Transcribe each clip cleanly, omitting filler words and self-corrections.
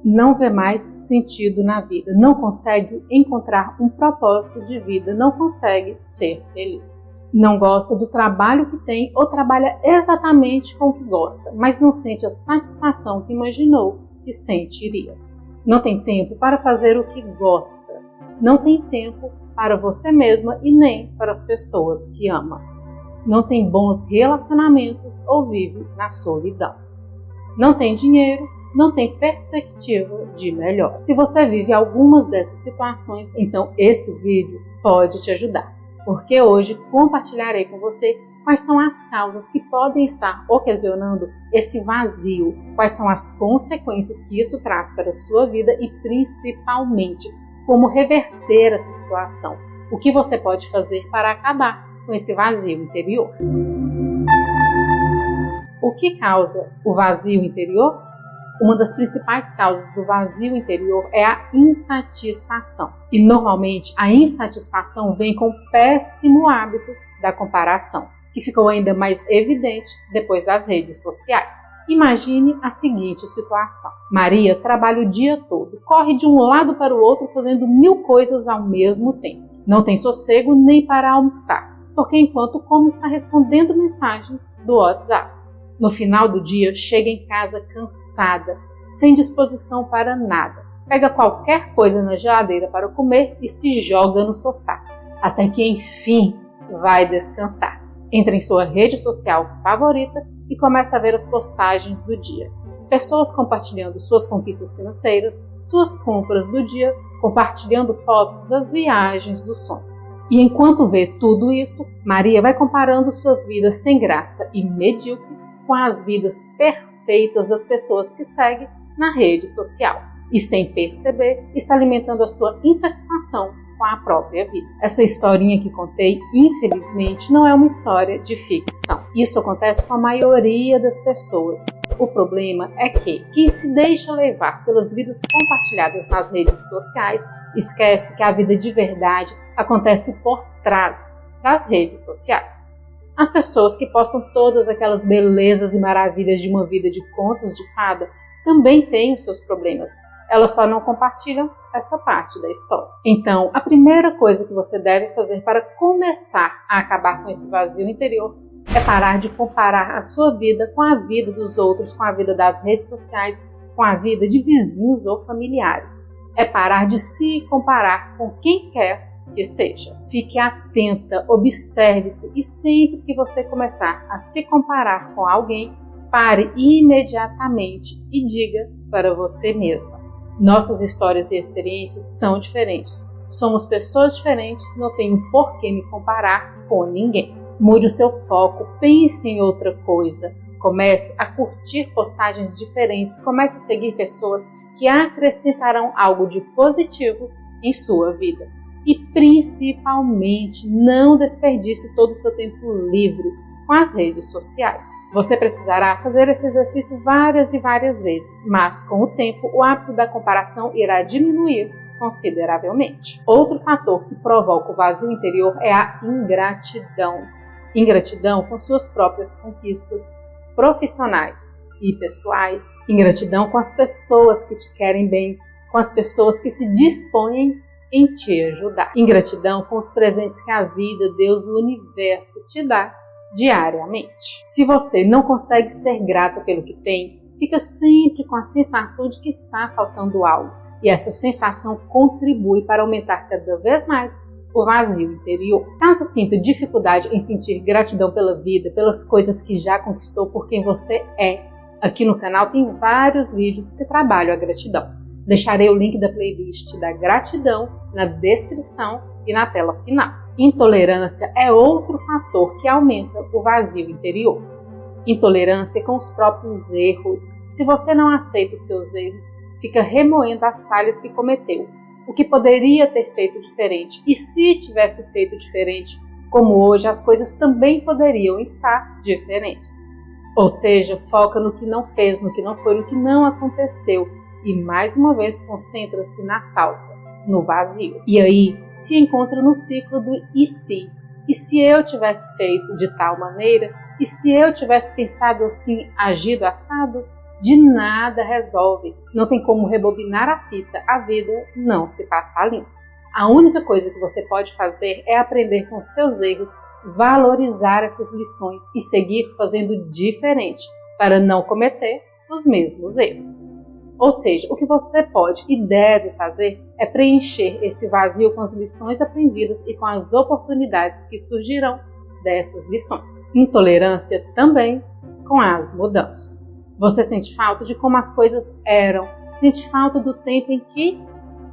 não vê mais sentido na vida, não consegue encontrar um propósito de vida, não consegue ser feliz. Não gosta do trabalho que tem ou trabalha exatamente com o que gosta, mas não sente a satisfação que imaginou que sentiria. Não tem tempo para fazer o que gosta, não tem tempo para você mesma e nem para as pessoas que ama. Não tem bons relacionamentos ou vive na solidão. Não tem dinheiro, não tem perspectiva de melhor. Se você vive algumas dessas situações, então esse vídeo pode te ajudar, porque hoje compartilharei com você quais são as causas que podem estar ocasionando esse vazio, quais são as consequências que isso traz para a sua vida e principalmente como reverter essa situação, o que você pode fazer para acabar com esse vazio interior. O que causa o vazio interior? Uma das principais causas do vazio interior é a insatisfação. E normalmente a insatisfação vem com o péssimo hábito da comparação, que ficou ainda mais evidente depois das redes sociais. Imagine a seguinte situação. Maria trabalha o dia todo, corre de um lado para o outro fazendo 1000 coisas ao mesmo tempo. Não tem sossego nem para almoçar, porque enquanto come está respondendo mensagens do WhatsApp. No final do dia, chega em casa cansada, sem disposição para nada. Pega qualquer coisa na geladeira para comer e se joga no sofá, até que enfim vai descansar. Entra em sua rede social favorita e começa a ver as postagens do dia. Pessoas compartilhando suas conquistas financeiras, suas compras do dia, compartilhando fotos das viagens dos sonhos. E enquanto vê tudo isso, Maria vai comparando sua vida sem graça e medíocre com as vidas perfeitas das pessoas que segue na rede social. E sem perceber, está alimentando a sua insatisfação com a própria vida. Essa historinha que contei, infelizmente, não é uma história de ficção. Isso acontece com a maioria das pessoas. O problema é que quem se deixa levar pelas vidas compartilhadas nas redes sociais esquece que a vida de verdade acontece por trás das redes sociais. As pessoas que postam todas aquelas belezas e maravilhas de uma vida de contos de fada também têm os seus problemas. Elas só não compartilham essa parte da história. Então, a primeira coisa que você deve fazer para começar a acabar com esse vazio interior é parar de comparar a sua vida com a vida dos outros, com a vida das redes sociais, com a vida de vizinhos ou familiares. É parar de se comparar com quem quer que seja. Fique atenta, observe-se e sempre que você começar a se comparar com alguém, pare imediatamente e diga para você mesma: nossas histórias e experiências são diferentes. Somos pessoas diferentes, não tenho por que me comparar com ninguém. Mude o seu foco, pense em outra coisa. Comece a curtir postagens diferentes, comece a seguir pessoas que acrescentarão algo de positivo em sua vida. E principalmente, não desperdice todo o seu tempo livre com as redes sociais. Você precisará fazer esse exercício várias e várias vezes, mas com o tempo o hábito da comparação irá diminuir consideravelmente. Outro fator que provoca o vazio interior é a ingratidão. Ingratidão com suas próprias conquistas profissionais e pessoais. Ingratidão com as pessoas que te querem bem, com as pessoas que se dispõem em te ajudar. Ingratidão com os presentes que a vida, Deus, o universo te dá diariamente. Se você não consegue ser grata pelo que tem, fica sempre com a sensação de que está faltando algo. E essa sensação contribui para aumentar cada vez mais o vazio interior. Caso sinta dificuldade em sentir gratidão pela vida, pelas coisas que já conquistou, por quem você é, aqui no canal tem vários vídeos que trabalham a gratidão. Deixarei o link da playlist da gratidão na descrição e na tela final. Intolerância é outro fator que aumenta o vazio interior. Intolerância com os próprios erros. Se você não aceita os seus erros, fica remoendo as falhas que cometeu, o que poderia ter feito diferente. E se tivesse feito diferente, como hoje, as coisas também poderiam estar diferentes. Ou seja, foca no que não fez, no que não foi, no que não aconteceu. E mais uma vez concentra-se na falta, no vazio. E aí se encontra no ciclo do e se? E se eu tivesse feito de tal maneira? E se eu tivesse pensado assim, agido assado? de nada resolve. Não tem como rebobinar a fita, a vida não se passa a limpo. A única coisa que você pode fazer é aprender com seus erros, valorizar essas lições e seguir fazendo diferente para não cometer os mesmos erros. Ou seja, o que você pode e deve fazer é preencher esse vazio com as lições aprendidas e com as oportunidades que surgirão dessas lições. Intolerância também com as mudanças. Você sente falta de como as coisas eram, sente falta do tempo em que,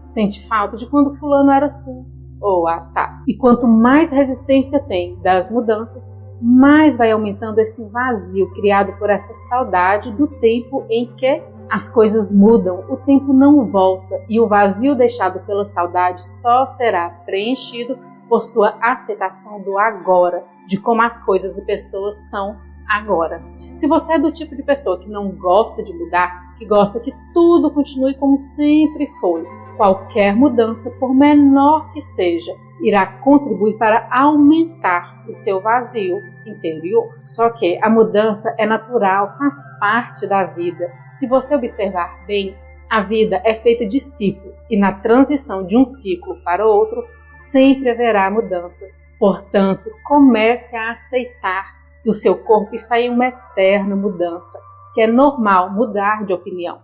sente falta de quando fulano era assim ou assado. E quanto mais resistência tem das mudanças, mais vai aumentando esse vazio criado por essa saudade do tempo em que as coisas mudam, o tempo não volta e o vazio deixado pela saudade só será preenchido por sua aceitação do agora, de como as coisas e pessoas são agora. Se você é do tipo de pessoa que não gosta de mudar, que gosta que tudo continue como sempre foi, qualquer mudança, por menor que seja, irá contribuir para aumentar o seu vazio interior. Só que a mudança é natural, faz parte da vida. Se você observar bem, a vida é feita de ciclos e na transição de um ciclo para outro, sempre haverá mudanças. Portanto, comece a aceitar que o seu corpo está em uma eterna mudança, que é normal mudar de opinião.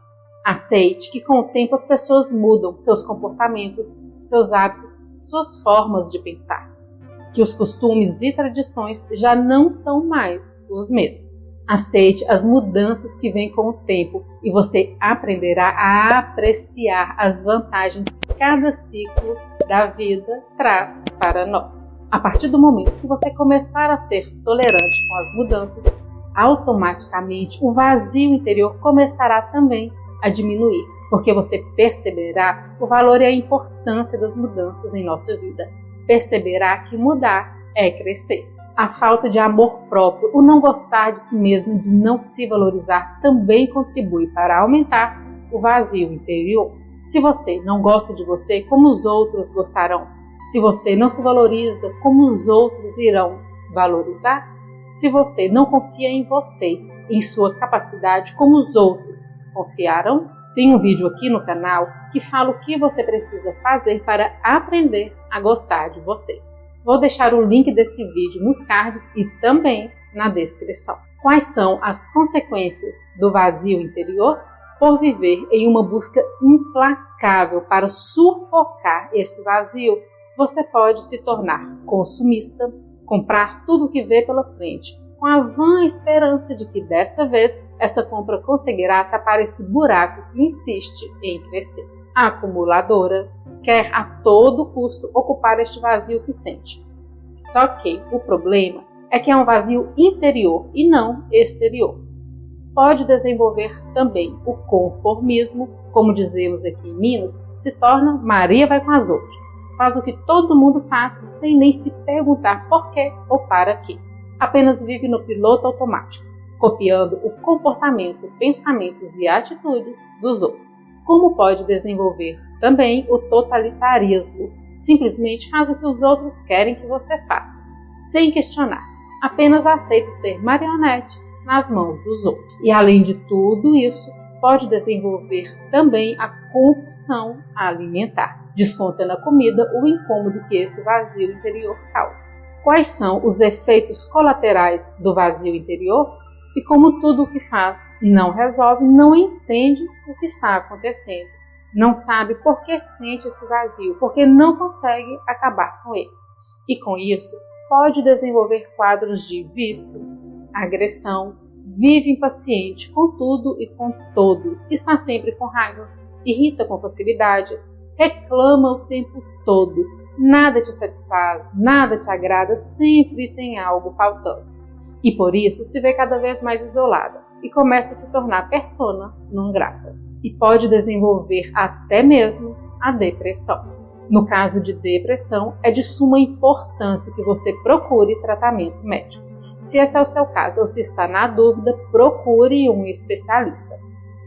Aceite que com o tempo as pessoas mudam seus comportamentos, seus hábitos, suas formas de pensar, que os costumes e tradições já não são mais os mesmos. Aceite as mudanças que vêm com o tempo e você aprenderá a apreciar as vantagens que cada ciclo da vida traz para nós. A partir do momento que você começar a ser tolerante com as mudanças, automaticamente o vazio interior começará também a diminuir, porque você perceberá o valor e a importância das mudanças em nossa vida. Perceberá que mudar é crescer. A falta de amor próprio, o não gostar de si mesmo, de não se valorizar, também contribui para aumentar o vazio interior. Se você não gosta de você, como os outros gostarão? Se você não se valoriza, como os outros irão valorizar? Se você não confia em você, em sua capacidade, como os outros confiarão? Tem um vídeo aqui no canal que fala o que você precisa fazer para aprender a gostar de você. Vou deixar o link desse vídeo nos cards e também na descrição. Quais são as consequências do vazio interior? Por viver em uma busca implacável para sufocar esse vazio, você pode se tornar consumista, comprar tudo o que vê pela frente, com a vã esperança de que dessa vez essa compra conseguirá tapar esse buraco que insiste em crescer. A acumuladora quer a todo custo ocupar este vazio que sente. Só que o problema é que é um vazio interior e não exterior. Pode desenvolver também o conformismo, como dizemos aqui em Minas, se torna Maria vai com as outras. Faz o que todo mundo faz sem nem se perguntar por quê ou para quê. Apenas vive no piloto automático, copiando o comportamento, pensamentos e atitudes dos outros. Como pode desenvolver também o totalitarismo? Simplesmente faz o que os outros querem que você faça, sem questionar. Apenas aceita ser marionete nas mãos dos outros. E além de tudo isso, pode desenvolver também a compulsão alimentar, desconta na comida o incômodo que esse vazio interior causa. Quais são os efeitos colaterais do vazio interior? E como tudo o que faz não resolve, não entende o que está acontecendo. Não sabe por que sente esse vazio, porque não consegue acabar com ele. E com isso, pode desenvolver quadros de vício, agressão, vive impaciente com tudo e com todos, está sempre com raiva, irrita com facilidade, reclama o tempo todo, nada te satisfaz, nada te agrada, sempre tem algo faltando. E por isso se vê cada vez mais isolada e começa a se tornar persona non grata. E pode desenvolver até mesmo a depressão. No caso de depressão, é de suma importância que você procure tratamento médico. Se esse é o seu caso ou se está na dúvida, procure um especialista.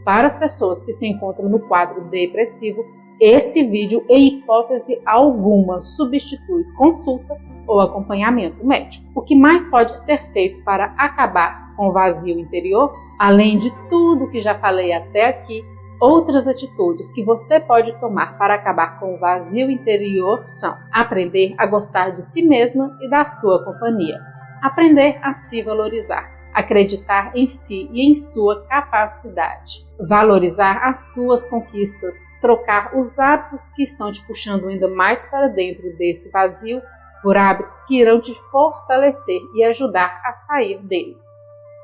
Para as pessoas que se encontram no quadro depressivo, esse vídeo, em hipótese alguma, substitui consulta ou acompanhamento médico. O que mais pode ser feito para acabar com o vazio interior? Além de tudo que já falei até aqui, outras atitudes que você pode tomar para acabar com o vazio interior são: aprender a gostar de si mesma e da sua companhia, aprender a se valorizar, acreditar em si e em sua capacidade, valorizar as suas conquistas, trocar os hábitos que estão te puxando ainda mais para dentro desse vazio por hábitos que irão te fortalecer e ajudar a sair dele,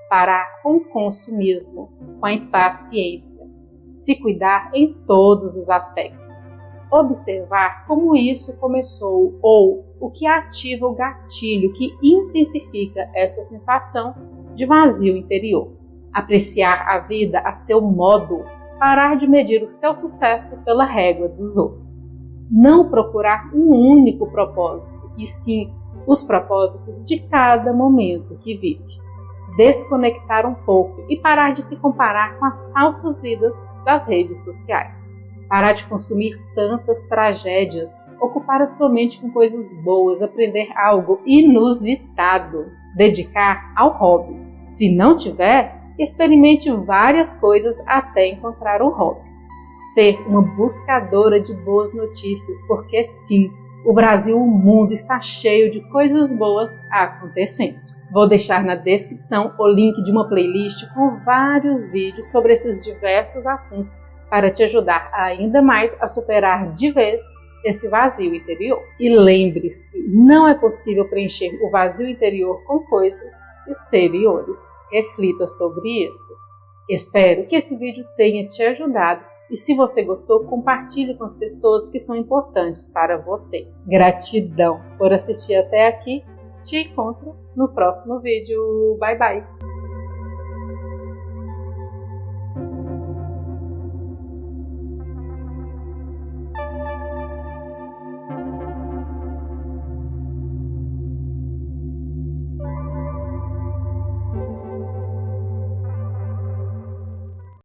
parar com o consumismo, com a impaciência, se cuidar em todos os aspectos, observar como isso começou ou o que ativa o gatilho que intensifica essa sensação de vazio interior, apreciar a vida a seu modo, parar de medir o seu sucesso pela régua dos outros, não procurar um único propósito, e sim os propósitos de cada momento que vive, desconectar um pouco e parar de se comparar com as falsas vidas das redes sociais, parar de consumir tantas tragédias, ocupar a sua mente com coisas boas, aprender algo inusitado, dedicar ao hobby. Se não tiver, experimente várias coisas até encontrar um hobby. Ser uma buscadora de boas notícias, porque sim, o Brasil, o mundo está cheio de coisas boas acontecendo. Vou deixar na descrição o link de uma playlist com vários vídeos sobre esses diversos assuntos para te ajudar ainda mais a superar de vez esse vazio interior. E lembre-se, não é possível preencher o vazio interior com coisas exteriores. Reflita sobre isso. Espero que esse vídeo tenha te ajudado e se você gostou, compartilhe com as pessoas que são importantes para você. Gratidão por assistir até aqui. Te encontro no próximo vídeo. Bye, bye!